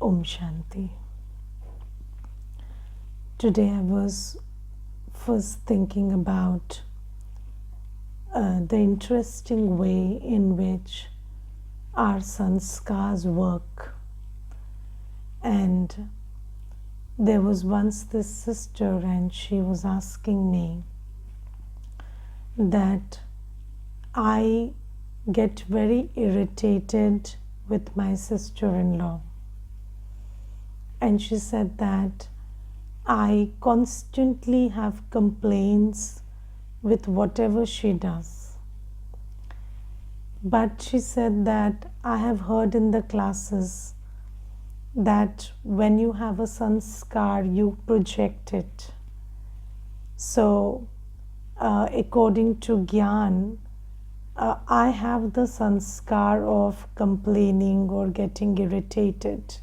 Om Shanti. Today I was first thinking about the interesting way in which our sanskars work. And there was once this sister, and she was asking me that I get very irritated with my sister-in-law. And she said that I constantly have complaints with whatever she does. But she said that I have heard in the classes that when you have a sanskar, you project it. So, according to Gyan, I have the sanskar of complaining or getting irritated.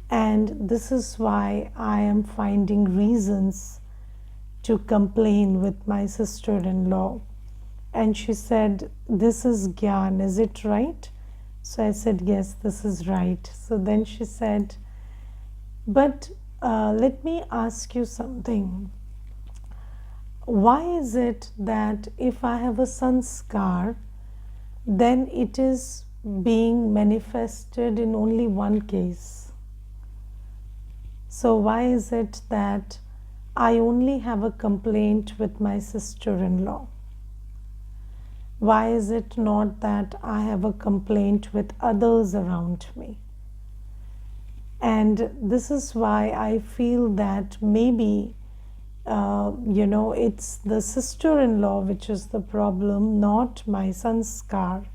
And this is why I am finding reasons to complain with my sister-in-law. And she said, this is Gyan, is it right? So I said, yes, this is right. So then she said, but let me ask you something. Why is it that if I have a sanskar, then it is being manifested in only one case? So why is it that I only have a complaint with my sister-in-law? Why is it not that I have a complaint with others around me? And this is why I feel that maybe, it's the sister-in-law which is the problem, not my sanskar.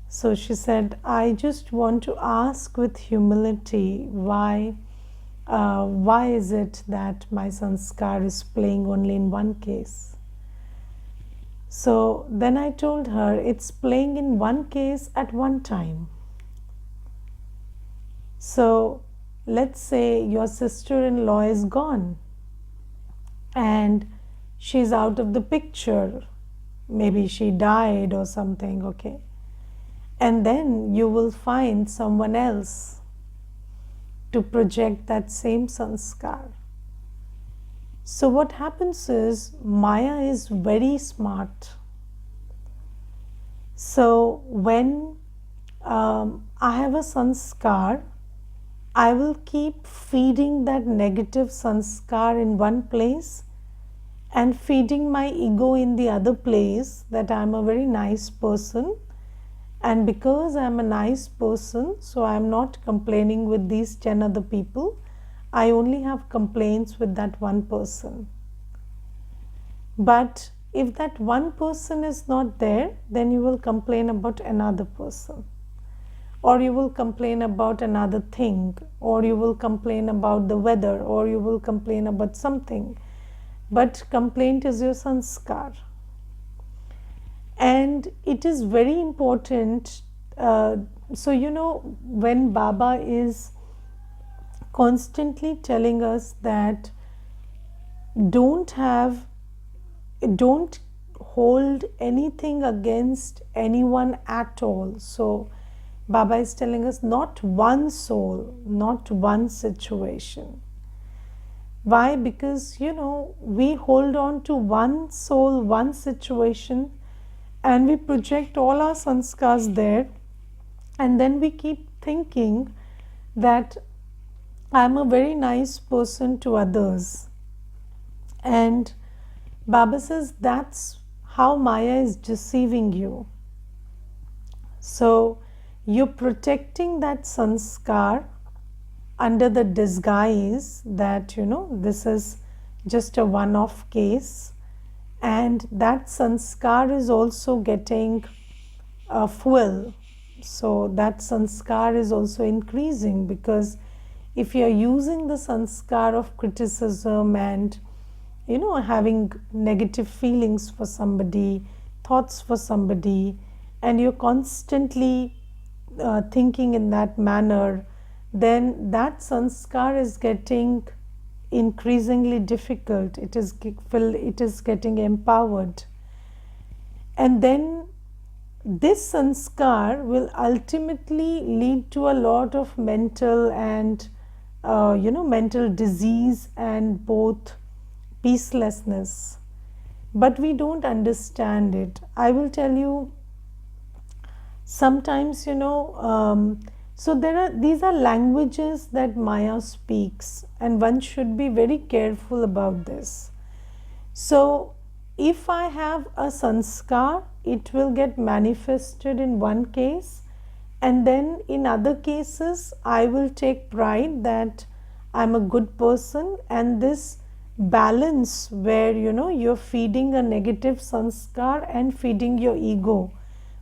So she said, I just want to ask with humility, why is it that my sanskar is playing only in one case? So then I told her, it's playing in one case at one time. So let's say your sister-in-law is gone and she's out of the picture. Maybe she died or something, okay? And then you will find someone else to project that same sanskar. So what happens is, Maya is very smart. So when I have a sanskar, I will keep feeding that negative sanskar in one place and feeding my ego in the other place, that I am a very nice person. And because I am a nice person, so I am not complaining with these 10 other people. I only have complaints with that one person. But if that one person is not there, then you will complain about another person. Or you will complain about another thing. Or you will complain about the weather. Or you will complain about something. But complaint is your sanskar. And it is very important. When Baba is constantly telling us that don't hold anything against anyone at all. So Baba is telling us not one soul, not one situation. Why? Because, we hold on to one soul, one situation, and we project all our sanskars there, and then we keep thinking that I'm a very nice person to others. And Baba says that's how Maya is deceiving you. So you're protecting that sanskar under the disguise that, this is just a one-off case, and that sanskar is also getting fuel. So that sanskar is also increasing, because if you are using the sanskar of criticism and, having negative feelings for somebody, thoughts for somebody, and you're constantly thinking in that manner, then that sanskar is getting increasingly difficult. It is getting empowered. And then this sanskar will ultimately lead to a lot of mental and mental disease and both peacelessness, but we don't understand it. I will tell you, sometimes, so there are, these are languages that Maya speaks, and one should be very careful about this. So if I have a sanskar, it will get manifested in one case, and then in other cases I will take pride that I'm a good person, and this balance where you're feeding a negative sanskar and feeding your ego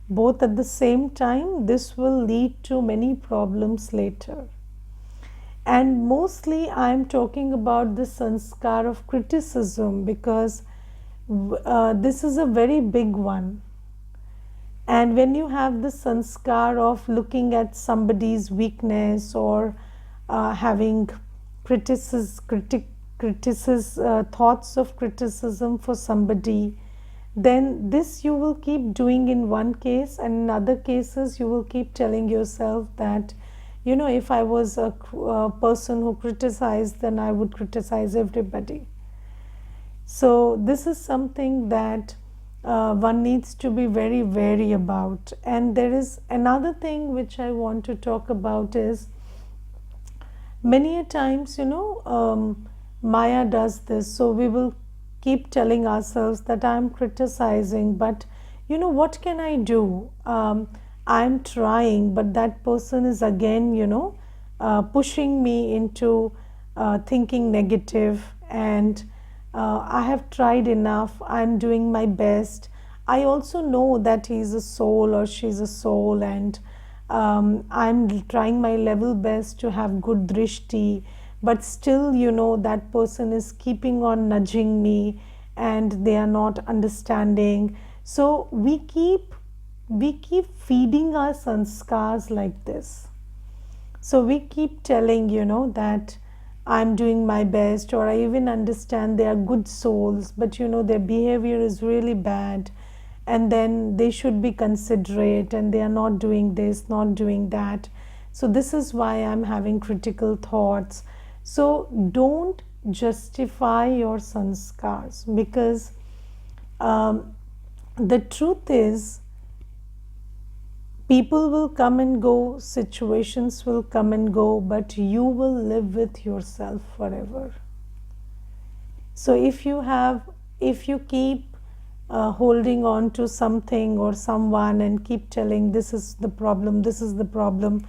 both at the same time, this will lead to many problems later. And mostly I'm talking about the sanskar of criticism, because this is a very big one. And when you have the sanskar of looking at somebody's weakness, or having thoughts of criticism for somebody, then this you will keep doing in one case, and in other cases you will keep telling yourself that, if I was a person who criticized, then I would criticize everybody. So this is something that one needs to be very wary about. And there is another thing which I want to talk about is, many a times, Maya does this. So we will keep telling ourselves that I'm criticizing, but what can I do? I'm trying, but that person is again, pushing me into thinking negative, and I have tried enough, I'm doing my best. I also know that he's a soul or she's a soul, and I'm trying my level best to have good drishti, but still, that person is keeping on nudging me and they are not understanding. So we keep feeding our sanskars like this. So we keep telling, that I'm doing my best, or I even understand they are good souls, but their behavior is really bad, and then they should be considerate, and they are not doing this, not doing that. So this is why I'm having critical thoughts. So don't justify your sanskars, because the truth is, people will come and go, situations will come and go, but you will live with yourself forever. So if you keep holding on to something or someone and keep telling this is the problem,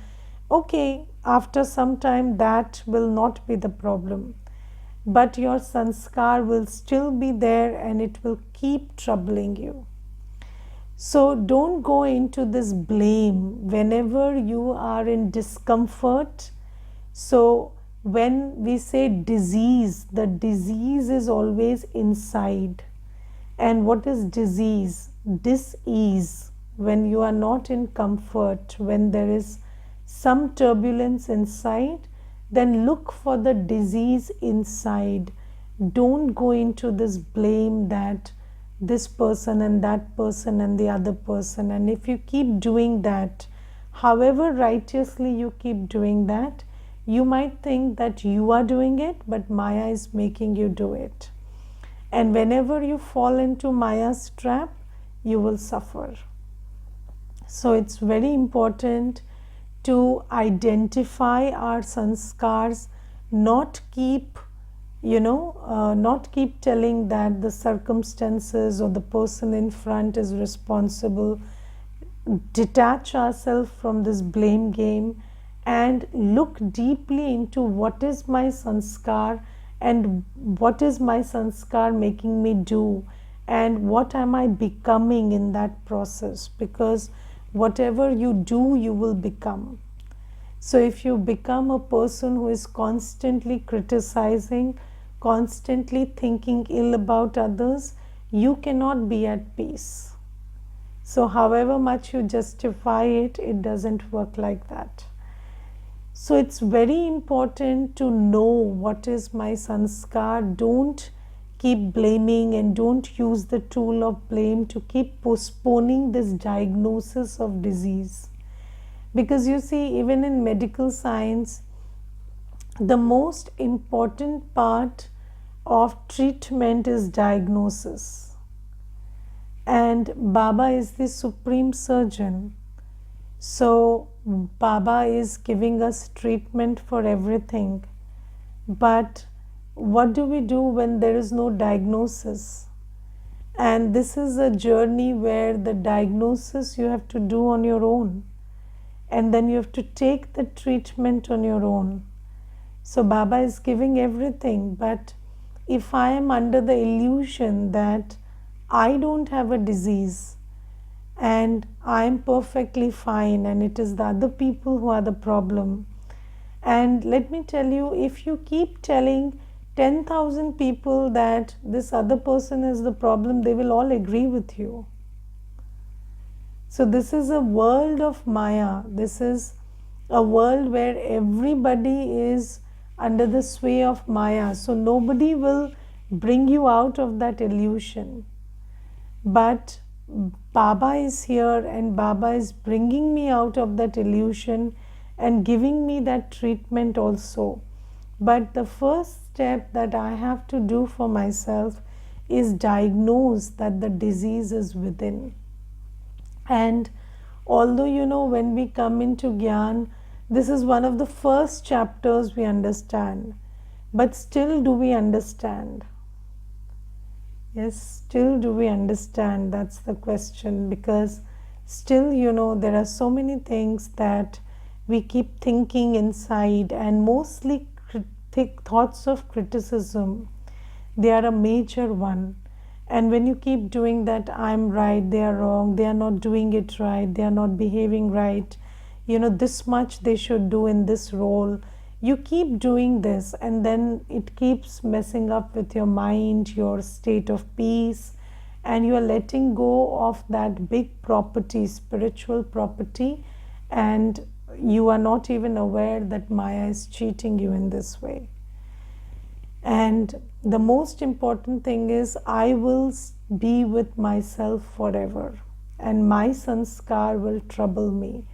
okay, after some time that will not be the problem, but your sanskar will still be there and it will keep troubling you. So don't go into this blame whenever you are in discomfort. So when we say disease, the disease is always inside. And what is disease? Dis-ease. When you are not in comfort, when there is some turbulence inside, then look for the disease inside. Don't go into this blame that this person and that person and the other person. And if you keep doing that, however righteously you keep doing that, you might think that you are doing it, but Maya is making you do it. And whenever you fall into Maya's trap, you will suffer. So it's very important to identify our sanskars, not keep telling that the circumstances or the person in front is responsible. Detach ourselves from this blame game and look deeply into what is my sanskar and what is my sanskar making me do, and what am I becoming in that process, because whatever you do, you will become. So if you become a person who is constantly criticizing, constantly thinking ill about others, you cannot be at peace. So however much you justify it, it doesn't work like that. So it's very important to know what is my sanskar. Don't keep blaming and don't use the tool of blame to keep postponing this diagnosis of disease. Because you see, even in medical science, the most important part of treatment is diagnosis. And Baba is the supreme surgeon. So, Baba is giving us treatment for everything. But what do we do when there is no diagnosis? And this is a journey where the diagnosis you have to do on your own. And then you have to take the treatment on your own. So Baba is giving everything, but if I am under the illusion that I don't have a disease and I am perfectly fine and it is the other people who are the problem, and let me tell you, if you keep telling 10,000 people that this other person is the problem, they will all agree with you. So this is a world of Maya. This is a world where everybody is under the sway of Maya. So nobody will bring you out of that illusion. But Baba is here and Baba is bringing me out of that illusion and giving me that treatment also. But the first step that I have to do for myself is diagnose that the disease is within. And although, when we come into Gyan, this is one of the first chapters we understand. But still, do we understand? Yes, still do we understand? That's the question. Because still, there are so many things that we keep thinking inside, and mostly thoughts of criticism. They are a major one. And when you keep doing that, I'm right, they are wrong, they are not doing it right, they are not behaving right, this much they should do in this role. You keep doing this, and then it keeps messing up with your mind, your state of peace, and you are letting go of that big property, spiritual property, and you are not even aware that Maya is cheating you in this way. And the most important thing is, I will be with myself forever, and my sanskar will trouble me.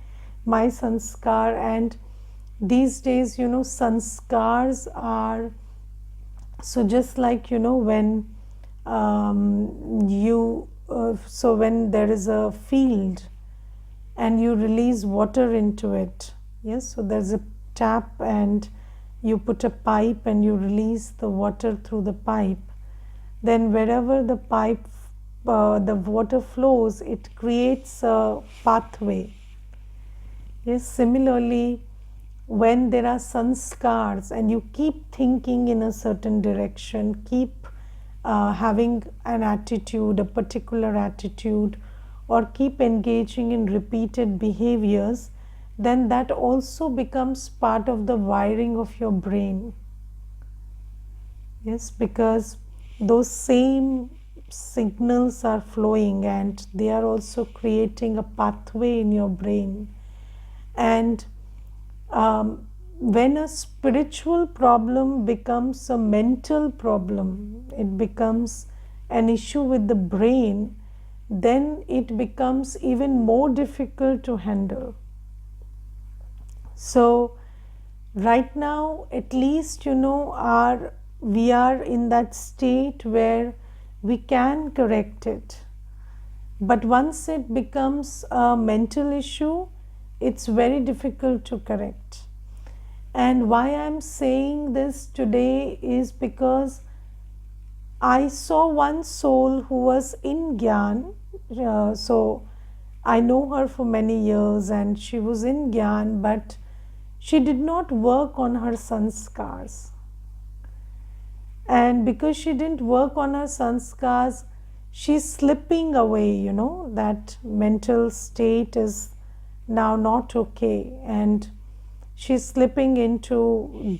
My sanskar, and these days, sanskars are, so just like, when so when there is a field and you release water into it, yes, so there's a tap and you put a pipe and you release the water through the pipe, then wherever the pipe, the water flows, it creates a pathway. Yes, similarly, when there are sanskars and you keep thinking in a certain direction, keep having an attitude, a particular attitude, or keep engaging in repeated behaviors, then that also becomes part of the wiring of your brain. Yes, because those same signals are flowing and they are also creating a pathway in your brain. And when a spiritual problem becomes a mental problem, it becomes an issue with the brain, then it becomes even more difficult to handle. So right now, at least, we are in that state where we can correct it. But once it becomes a mental issue, it's very difficult to correct. And why I'm saying this today is because I saw one soul who was in Gyan. So I know her for many years and she was in Gyan, but she did not work on her sanskars. And because she didn't work on her sanskars, she's slipping away, that mental state is now not okay. And she's slipping into,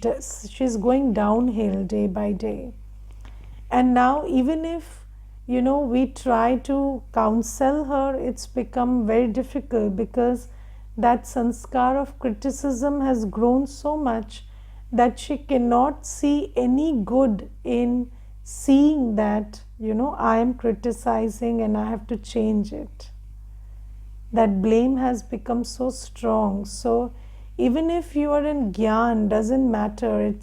she's going downhill day by day. And now even if, we try to counsel her, it's become very difficult because that sanskar of criticism has grown so much that she cannot see any good in seeing that, I am criticizing and I have to change it. That blame has become so strong. So even if you are in gyan, doesn't matter.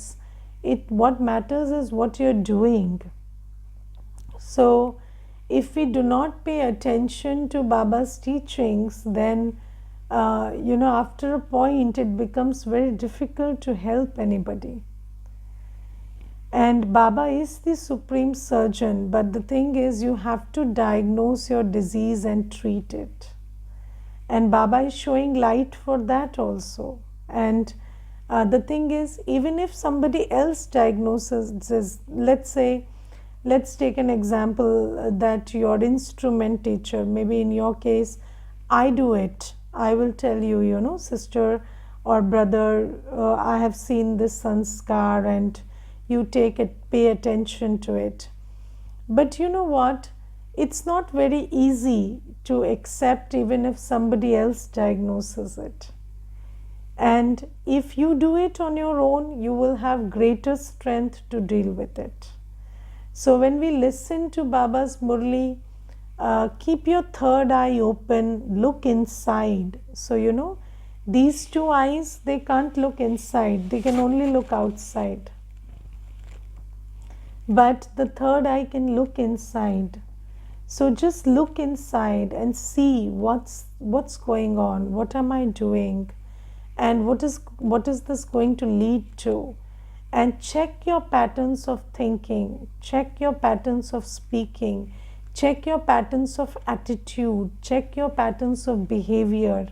What matters is what you're doing. So if we do not pay attention to Baba's teachings, then after a point it becomes very difficult to help anybody. And Baba is the supreme surgeon, but the thing is, you have to diagnose your disease and treat it. And Baba is showing light for that also. And the thing is, even if somebody else diagnoses, let's take an example that your instrument teacher, maybe in your case, I do it. I will tell you, sister or brother, I have seen this sanskar, and you take it, pay attention to it. But you know what? It's not very easy to accept even if somebody else diagnoses it. And if you do it on your own, you will have greater strength to deal with it. So when we listen to Baba's Murli, keep your third eye open, look inside. So, these two eyes, they can't look inside, they can only look outside. But the third eye can look inside. So just look inside and see what's going on, what am I doing, and what is this going to lead to. And check your patterns of thinking, check your patterns of speaking, check your patterns of attitude, check your patterns of behavior.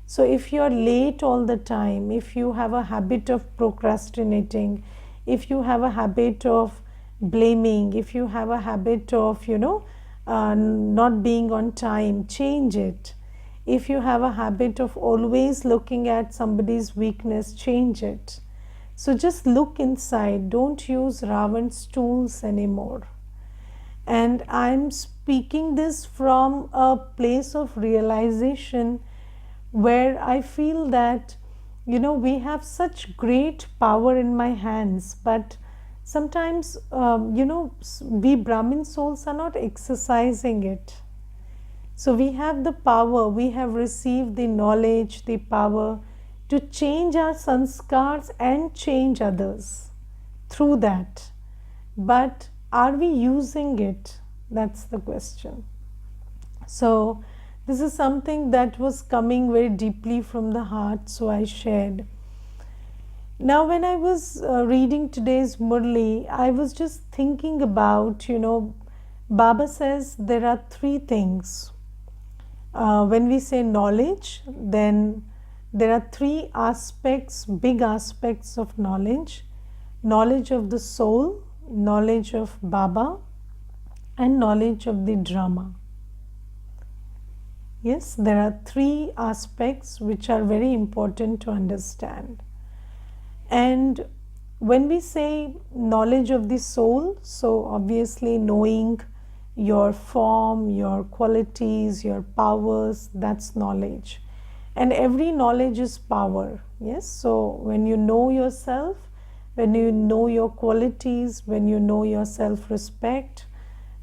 So if you're late all the time, if you have a habit of procrastinating, if you have a habit of blaming, if you have a habit of, not being on time, change it. If you have a habit of always looking at somebody's weakness, change it. So just look inside. Don't use Ravan's tools anymore. And I'm speaking this from a place of realization where I feel that, we have such great power in my hands, but sometimes, we Brahmin souls are not exercising it. So we have the power, we have received the knowledge, the power to change our sanskars and change others through that. But are we using it? That's the question. So this is something that was coming very deeply from the heart, so I shared. Now, when I was reading today's Murli, I was just thinking about, Baba says there are three things. When we say knowledge, then there are three aspects, big aspects of knowledge. Knowledge of the soul, knowledge of Baba, and knowledge of the drama. Yes, there are three aspects which are very important to understand. And when we say knowledge of the soul, so obviously knowing your form, your qualities, your powers, that's knowledge. And every knowledge is power. Yes, so when you know yourself, when you know your qualities, when you know your self-respect,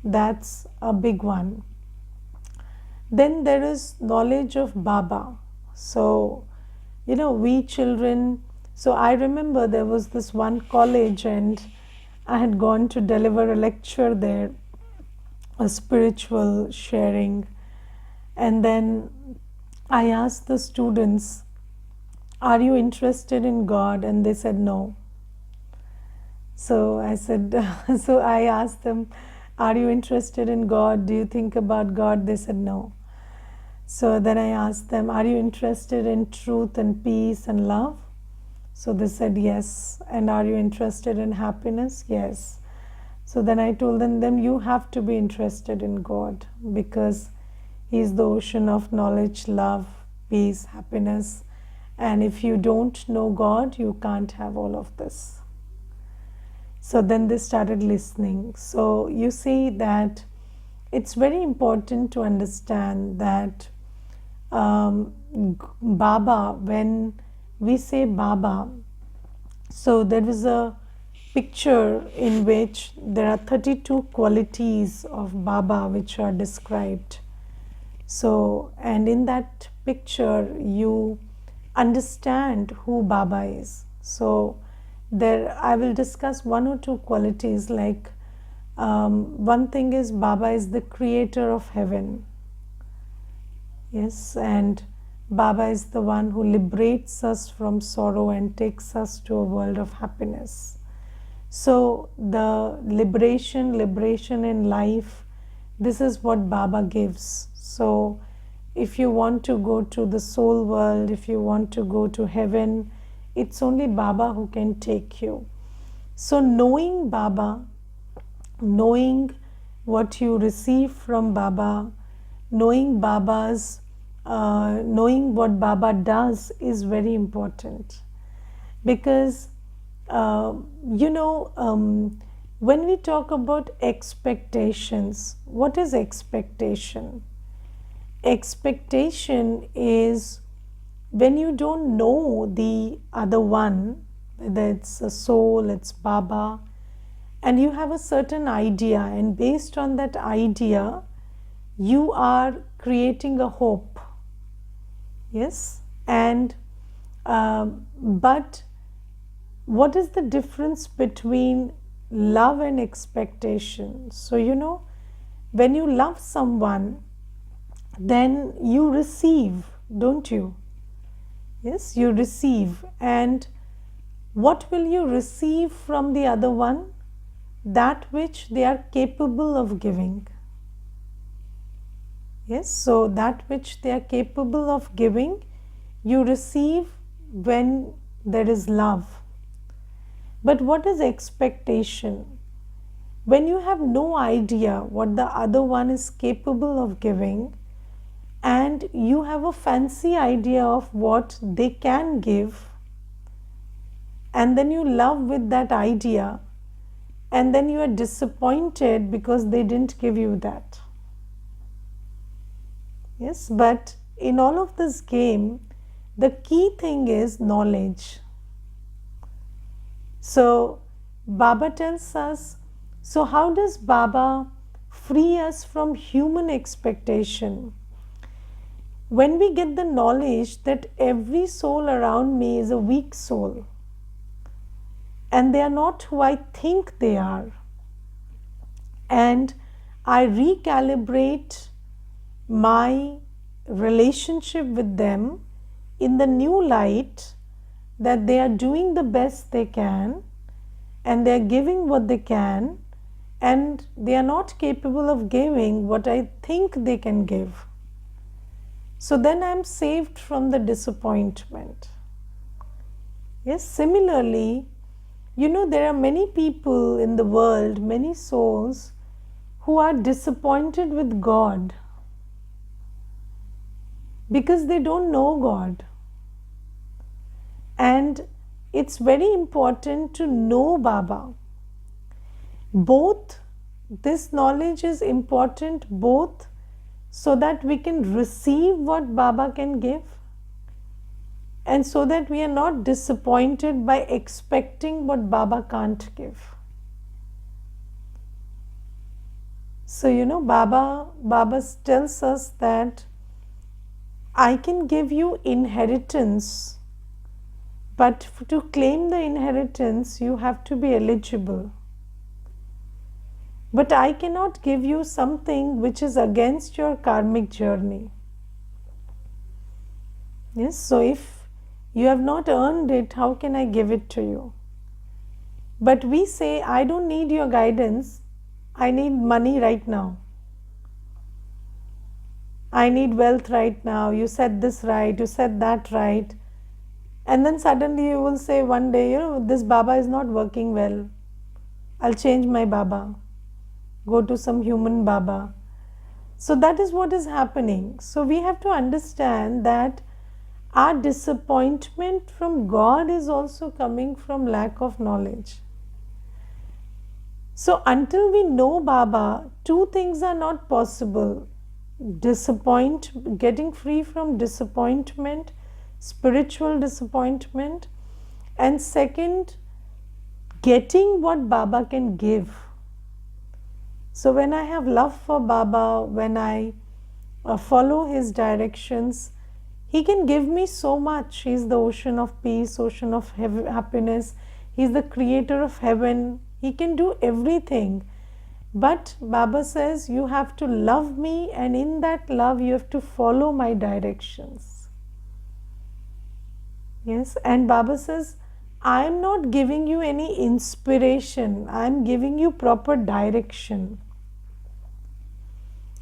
that's a big one. Then there is knowledge of Baba. So, we children, so I remember there was this one college and I had gone to deliver a lecture there, a spiritual sharing. And then I asked the students, are you interested in God? And they said no. So I said, so I asked them, are you interested in God? Do you think about God? They said no. So then I asked them, are you interested in truth and peace and love? So they said yes. And are you interested in happiness? Yes. So then I told them you have to be interested in God, because He is the ocean of knowledge, love, peace, happiness. And if you don't know God, you can't have all of this. So then they started listening. So you see that it's very important to understand that Baba, when we say Baba, so there is a picture in which there are 32 qualities of Baba which are described. So, and in that picture, you understand who Baba is. So, there I will discuss one or two qualities. Like one thing is, Baba is the creator of heaven. Yes, and Baba is the one who liberates us from sorrow and takes us to a world of happiness. So the liberation in life, this is what Baba gives. So if you want to go to the soul world, if you want to go to heaven, it's only Baba who can take you. So knowing Baba, knowing what you receive from Baba, knowing knowing what Baba does is very important. Because when we talk about expectations, what is expectation? Expectation is when you don't know the other one, whether it's a soul, it's Baba, and you have a certain idea, and based on that idea, you are creating a hope. Yes, and but what is the difference between love and expectation? So, when you love someone, then you receive, don't you? Yes, you receive. And what will you receive from the other one? That which they are capable of giving. Yes, so that which they are capable of giving, you receive when there is love. But what is expectation? When you have no idea what the other one is capable of giving, and you have a fancy idea of what they can give, and then you love with that idea, and then you are disappointed because they didn't give you that. Yes, but in all of this game, the key thing is knowledge. So Baba tells us, so how does Baba free us from human expectation? When we get the knowledge that every soul around me is a weak soul, and they are not who I think they are, and I recalibrate my relationship with them in the new light, that they are doing the best they can and they are giving what they can, and they are not capable of giving what I think they can give. So then I am saved from the disappointment. Yes, similarly, there are many people in the world, many souls, who are disappointed with God because they don't know God. And it's very important to know Baba. Both, this knowledge is important both so that we can receive what Baba can give, and so that we are not disappointed by expecting what Baba can't give. So, Baba tells us that I can give you inheritance, but to claim the inheritance, you have to be eligible. But I cannot give you something which is against your karmic journey. Yes, so if you have not earned it, how can I give it to you? But we say, I don't need your guidance, I need money right now. I need wealth right now, you said this right, you said that right. And then suddenly you will say one day, this Baba is not working well. I'll change my Baba. Go to some human Baba. So that is what is happening. So we have to understand that our disappointment from God is also coming from lack of knowledge. So until we know Baba, two things are not possible. Getting free from disappointment, spiritual disappointment, and second, getting what Baba can give. So when I have love for Baba, when I follow his directions, he can give me so much. He's the ocean of peace, ocean of happiness. He's the creator of heaven. He can do everything. But Baba says you have to love me, and in that love you have to follow my directions. Yes, and Baba says, I am not giving you any inspiration. I am giving you proper direction.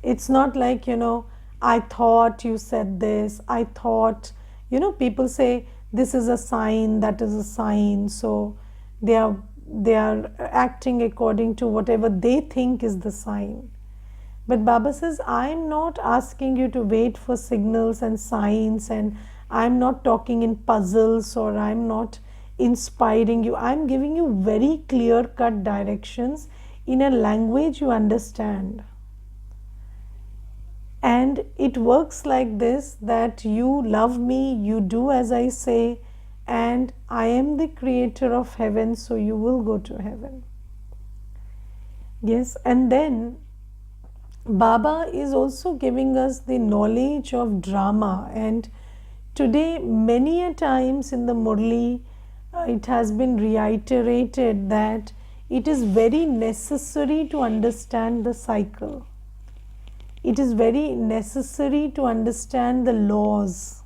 It's not like, I thought you said this. I thought, people say this is a sign, that is a sign. So they are acting according to whatever they think is the sign. But Baba says, I'm not asking you to wait for signals and signs, and I'm not talking in puzzles, or I'm not inspiring you. I'm giving you very clear-cut directions in a language you understand. And it works like this, that you love me, you do as I say, and I am the creator of heaven, so you will go to heaven. Yes, and then Baba is also giving us the knowledge of drama, and today many a times in the Murli it has been reiterated that it is very necessary to understand the cycle. It is very necessary to understand the laws.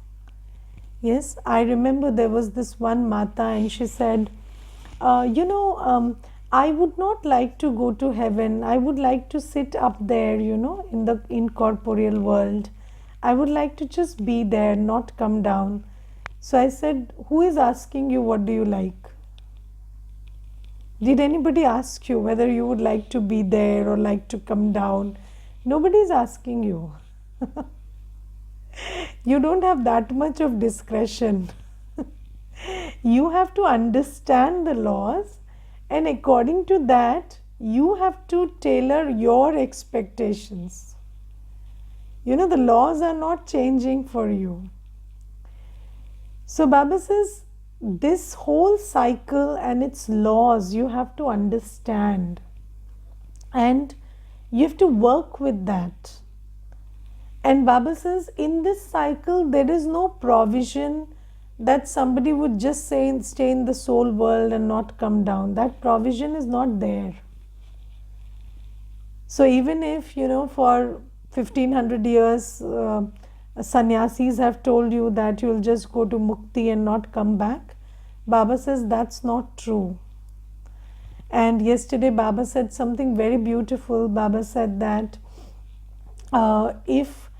Yes, I remember there was this one Mata, and she said, I would not like to go to heaven. I would like to sit up there, in the incorporeal world. I would like to just be there, not come down. So I said, who is asking you what do you like? Did anybody ask you whether you would like to be there or like to come down? Nobody is asking you. You don't have that much of discretion. You have to understand the laws, and according to that, you have to tailor your expectations. The laws are not changing for you. So Baba says, this whole cycle and its laws you have to understand, and you have to work with that. And Baba says, in this cycle there is no provision that somebody would just stay in the soul world and not come down. That provision is not there. So even if, for 1500 years sannyasis have told you that you will just go to mukti and not come back, Baba says that's not true. And yesterday Baba said something very beautiful. Baba said that if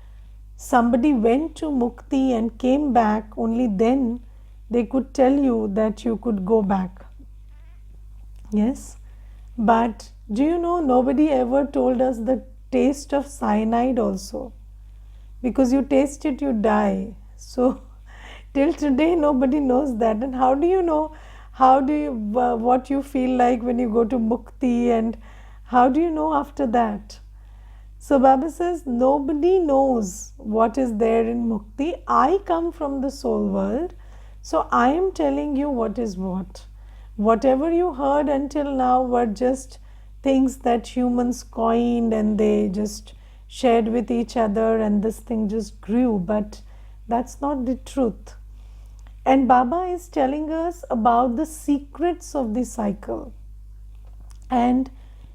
somebody went to mukti and came back, only then they could tell you that you could go back. Yes, but do you know, nobody ever told us the taste of cyanide also. Because you taste it, you die. So till today nobody knows that. And how do you know what you feel like when you go to mukti, and how do you know after that? So Baba says, nobody knows what is there in mukti. I come from the soul world, so I am telling you what is what. Whatever you heard until now were just things that humans coined, and they just shared with each other, and this thing just grew, but that's not the truth. And Baba is telling us about the secrets of the cycle. And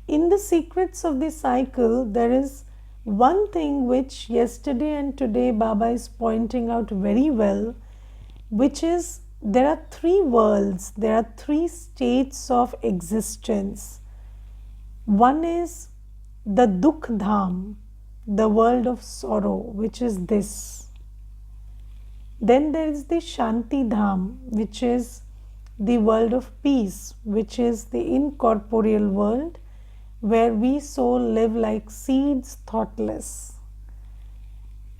in the secrets of the cycle, there is one thing which yesterday and today Baba is pointing out very well, which is there are three worlds, there are three states of existence. One is the Dukh Dham, the world of sorrow, which is this. Then there is the Shanti Dham, which is the world of peace, which is the incorporeal world, where we soul live like seeds, thoughtless.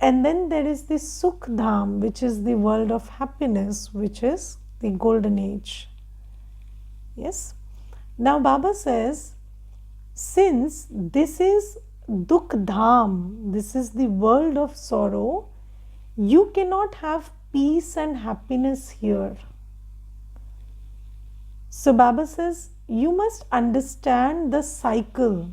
And then there is the Sukh Dham, which is the world of happiness, which is the golden age. Yes. Now Baba says, since this is Dukh Dham, this is the world of sorrow, you cannot have peace and happiness here. So Baba says you must understand the cycle.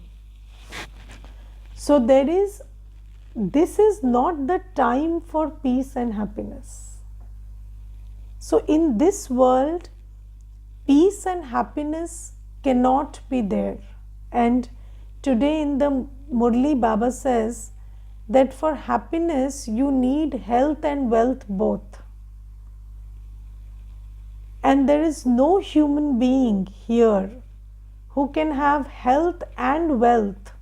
So this is not the time for peace and happiness. So in this world, peace and happiness cannot be there. And today in the Murli, Baba says that for happiness you need health and wealth both. And there is no human being here who can have health and wealth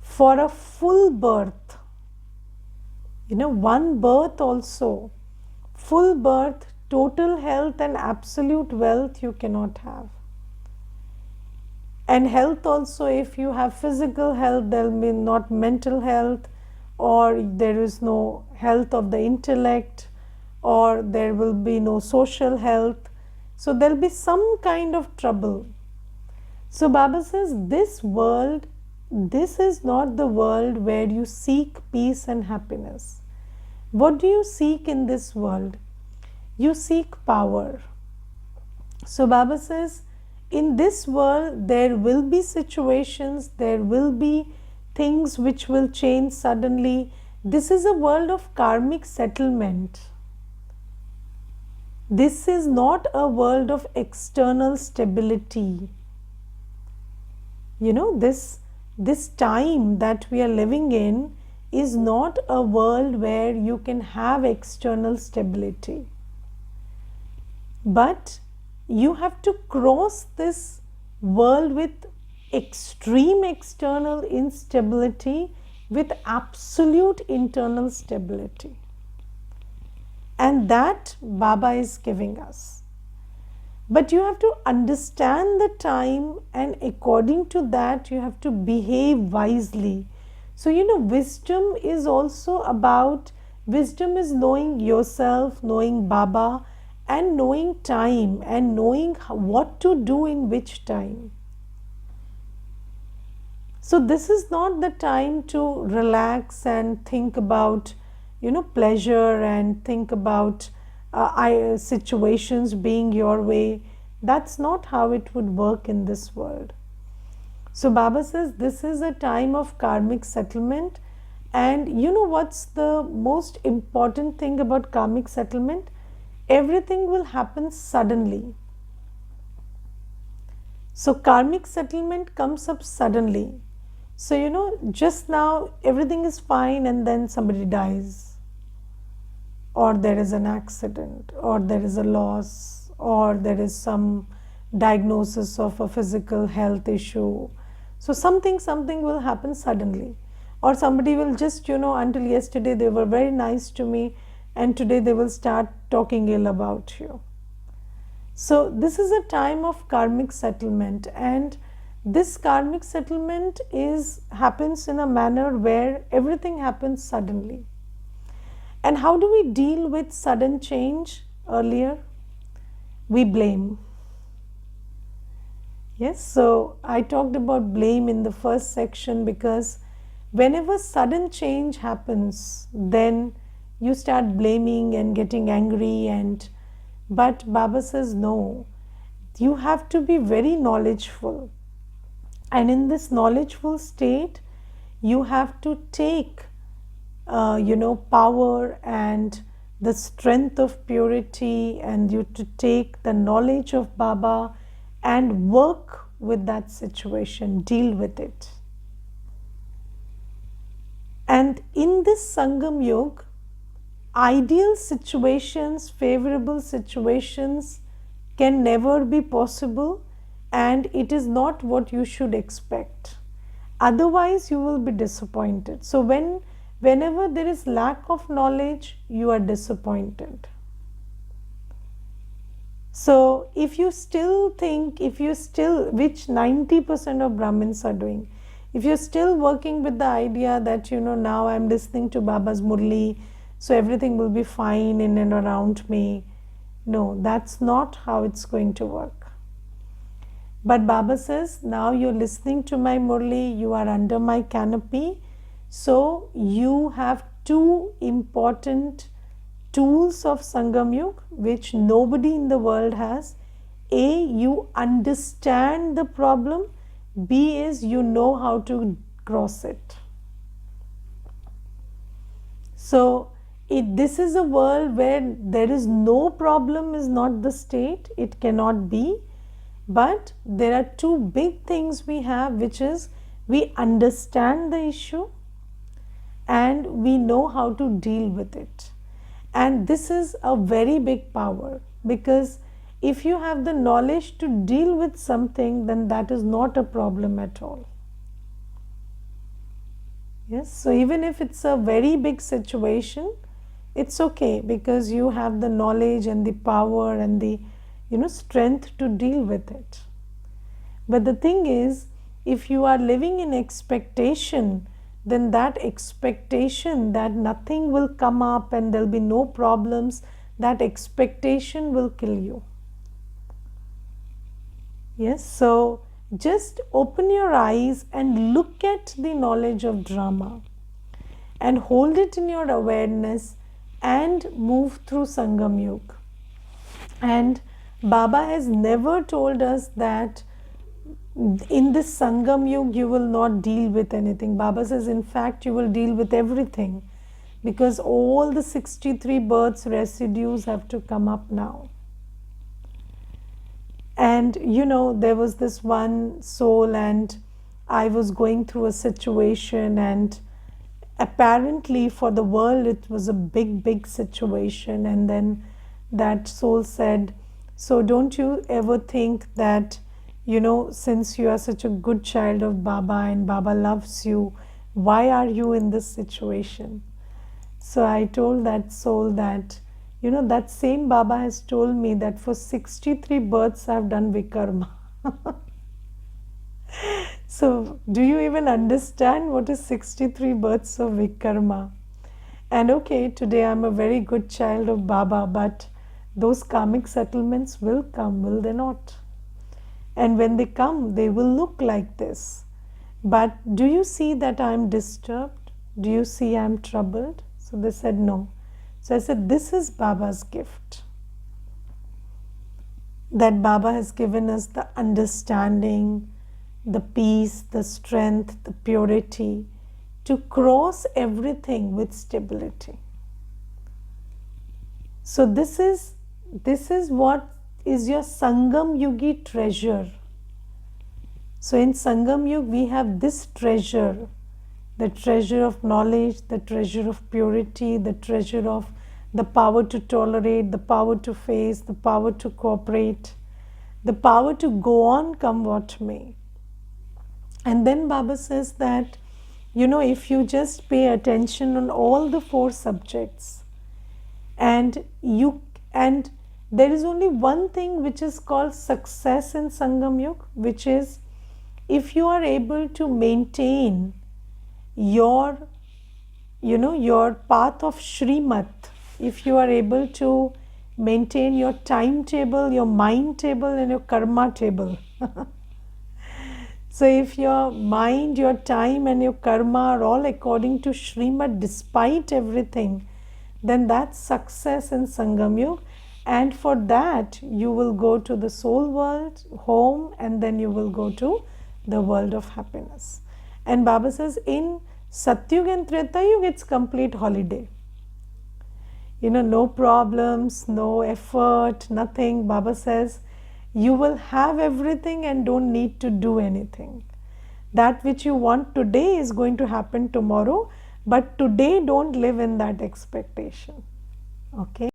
for a full birth. One birth also, full birth, total health and absolute wealth you cannot have. And health also, if you have physical health, there will be not mental health, or there is no health of the intellect, or there will be no social health. So there will be some kind of trouble. So Baba says this world, this is not the world where you seek peace and happiness. What do you seek in this world? You seek power. So Baba says, in this world there will be situations, there will be things which will change suddenly. This is a world of karmic settlement. This is not a world of external stability. This time that we are living in is not a world where you can have external stability. But you have to cross this world with extreme external instability with absolute internal stability. And that Baba is giving us. But you have to understand the time, and according to that you have to behave wisely. So wisdom is also about, wisdom is knowing yourself, knowing Baba, and knowing time, and knowing what to do in which time. So this is not the time to relax and think about pleasure and think about situations being your way. That's not how it would work in this world. So Baba says this is a time of karmic settlement. And what's the most important thing about karmic settlement? Everything will happen suddenly. So karmic settlement comes up suddenly. So just now everything is fine, and then somebody dies, or there is an accident, or there is a loss, or there is some diagnosis of a physical health issue. So something will happen suddenly. Or somebody will just, until yesterday they were very nice to me, and today they will start talking ill about you. So this is a time of karmic settlement, and this karmic settlement happens in a manner where everything happens suddenly. And how do we deal with sudden change? Earlier, we blame. Yes, so I talked about blame in the first section, because whenever sudden change happens, then you start blaming and getting angry. But Baba says no, you have to be very knowledgeful. And in this knowledgeful state, you have to take power and the strength of purity, and you to take the knowledge of Baba and work with that situation, deal with it. And in this Sangam Yuga, ideal situations, favorable situations can never be possible, and it is not what you should expect. Otherwise, you will be disappointed. So whenever there is lack of knowledge, you are disappointed. So if you still think, which 90% of Brahmins are doing, if you're still working with the idea that now I'm listening to Baba's Murli, so everything will be fine in and around me, no, that's not how it's going to work. But Baba says, now you're listening to my Murli, you are under my canopy, so you have two important tools of Sangam Yuga which nobody in the world has. A, you understand the problem, B is you know how to cross it. So this is a world where there is no problem is not the state, it cannot be. But there are two big things we have, which is we understand the issue and we know how to deal with it. And this is a very big power, because if you have the knowledge to deal with something, then that is not a problem at all. Yes, so even if it's a very big situation, it's okay, because you have the knowledge and the power and the strength to deal with it. But the thing is, if you are living in expectation, then that expectation that nothing will come up and there'll be no problems, that expectation will kill you. Yes, so just open your eyes and look at the knowledge of drama and hold it in your awareness and move through Sangam Yuga. And Baba has never told us that in this Sangam Yuga you will not deal with anything. Baba says, in fact, you will deal with everything, because all the 63 births residues have to come up now. And there was this one soul, and I was going through a situation, and apparently for the world it was a big situation. And then that soul said, so don't you ever think that since you are such a good child of Baba and Baba loves you, why are you in this situation? So I told that soul that that same Baba has told me that for 63 births I have done Vikarma. So do you even understand what is 63 births of Vikarma? And okay, today I'm a very good child of Baba, but those karmic settlements will come, will they not? And when they come, they will look like this. But do you see that I'm disturbed? Do you see I'm troubled? So they said no. So I said, this is Baba's gift. That Baba has given us the understanding, the peace, the strength, the purity to cross everything with stability. So this is what is your Sangam Yugi treasure. So in Sangam Yuga we have this treasure, the treasure of knowledge, the treasure of purity, the treasure of the power to tolerate, the power to face, the power to cooperate, the power to go on come what may. And then Baba says that, if you just pay attention on all the 4 subjects, and there is only one thing which is called success in Sangam Yuga, which is if you are able to maintain your path of Shrimat, if you are able to maintain your timetable, your mind table and your karma table. So if your mind, your time and your karma are all according to Shrimat despite everything, then that's success in Sangam Yuga. And for that you will go to the soul world, home, and then you will go to the world of happiness. And Baba says in Satyuga and Treta Yuga it's complete holiday. No problems, no effort, nothing. Baba says you will have everything and don't need to do anything. That which you want today is going to happen tomorrow, but today don't live in that expectation. Okay.